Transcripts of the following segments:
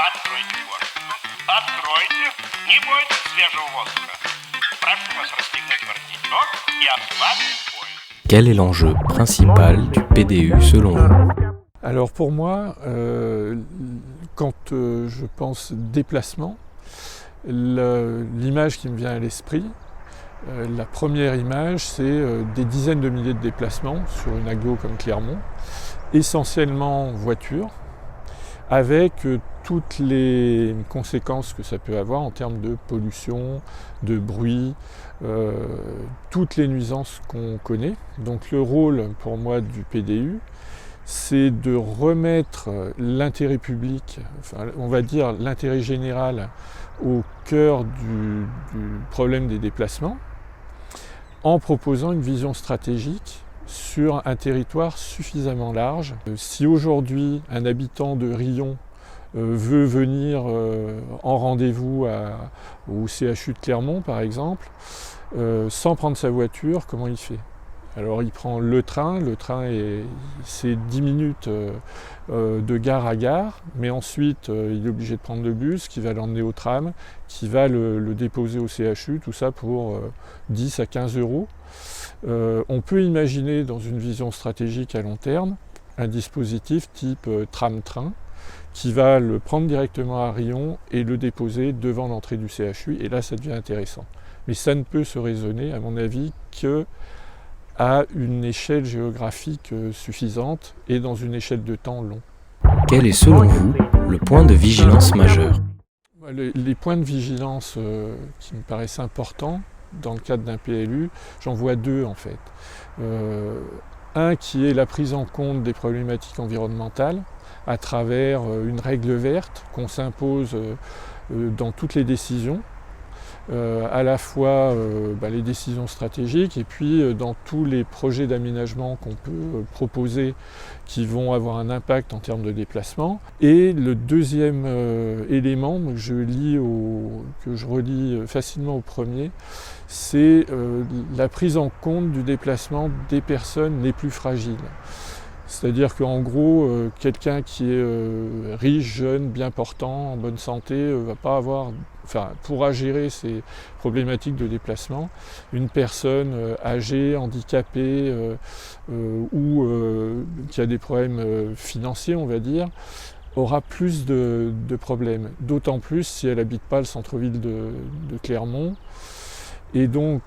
Откройте форточку. Откройте. Не бойтесь свежего воздуха. Прошу вас расстегнуть воротничок и ослабить пояс. Quel est l'enjeu principal du PDU selon vous ? Alors pour moi, quand je pense déplacement, l'image qui me vient à l'esprit, la première image, c'est des dizaines de milliers de déplacements sur une agglo comme Clermont, essentiellement voiture, avec toutes les conséquences que ça peut avoir en termes de pollution, de bruit, toutes les nuisances qu'on connaît. Donc le rôle pour moi du PDU, c'est de remettre l'intérêt public, enfin, on va dire l'intérêt général, au cœur du problème des déplacements, en proposant une vision stratégique sur un territoire suffisamment large. Si aujourd'hui un habitant de Riom veut venir en rendez-vous au CHU de Clermont par exemple, sans prendre sa voiture, comment il fait ? Alors il prend le train c'est 10 minutes de gare à gare, mais ensuite il est obligé de prendre le bus qui va l'emmener au tram, qui va le déposer au CHU, tout ça pour 10 à 15 euros. On peut imaginer dans une vision stratégique à long terme un dispositif type tram-train qui va le prendre directement à Riom et le déposer devant l'entrée du CHU, et là ça devient intéressant. Mais ça ne peut se raisonner à mon avis que à une échelle géographique suffisante et dans une échelle de temps long. Quel est selon vous le point de vigilance majeur ? Les points de vigilance qui me paraissent importants dans le cadre d'un PLU, j'en vois deux en fait. Un qui est la prise en compte des problématiques environnementales à travers une règle verte qu'on s'impose dans toutes les décisions. À la fois les décisions stratégiques et puis dans tous les projets d'aménagement qu'on peut proposer qui vont avoir un impact en termes de déplacement. Et le deuxième élément que je relie facilement au premier, c'est la prise en compte du déplacement des personnes les plus fragiles. C'est-à-dire qu'en gros, quelqu'un qui est riche, jeune, bien portant, en bonne santé, pourra gérer ces problématiques de déplacement. Une personne âgée, handicapée ou qui a des problèmes financiers, on va dire, aura plus de problèmes. D'autant plus si elle n'habite pas le centre-ville de Clermont. Et donc,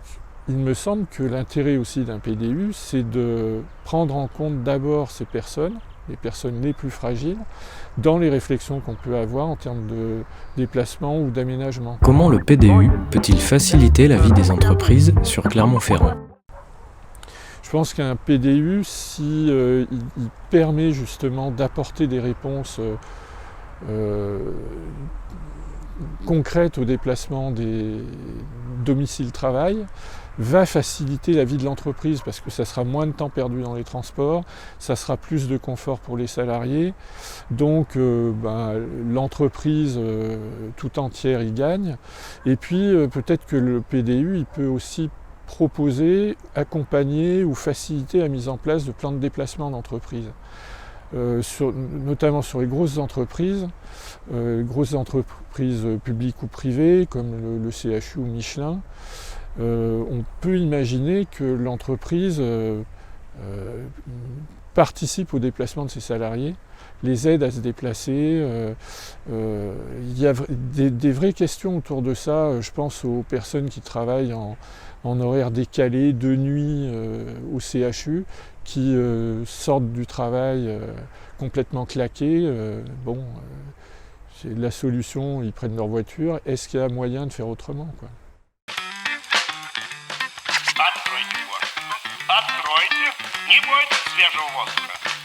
il me semble que l'intérêt aussi d'un PDU, c'est de prendre en compte d'abord ces personnes, les personnes les plus fragiles, dans les réflexions qu'on peut avoir en termes de déplacement ou d'aménagement. Comment le PDU peut-il faciliter la vie des entreprises sur Clermont-Ferrand ? Je pense qu'un PDU, si il permet justement d'apporter des réponses concrètes au déplacement des domiciles-travail, va faciliter la vie de l'entreprise parce que ça sera moins de temps perdu dans les transports, ça sera plus de confort pour les salariés, donc l'entreprise tout entière y gagne. Et puis peut-être que le PDU il peut aussi proposer, accompagner ou faciliter la mise en place de plans de déplacement d'entreprise. Notamment sur les grosses entreprises publiques ou privées comme le CHU ou Michelin, on peut imaginer que l'entreprise participe au déplacement de ses salariés, les aide à se déplacer. Il y a des vraies questions autour de ça. Je pense aux personnes qui travaillent en horaire décalé, de nuit au CHU, qui sortent du travail complètement claqués. C'est la solution, ils prennent leur voiture. Est-ce qu'il y a moyen de faire autrement, quoi ? Откройте форточку. Откройте. Не бойтесь свежего воздуха.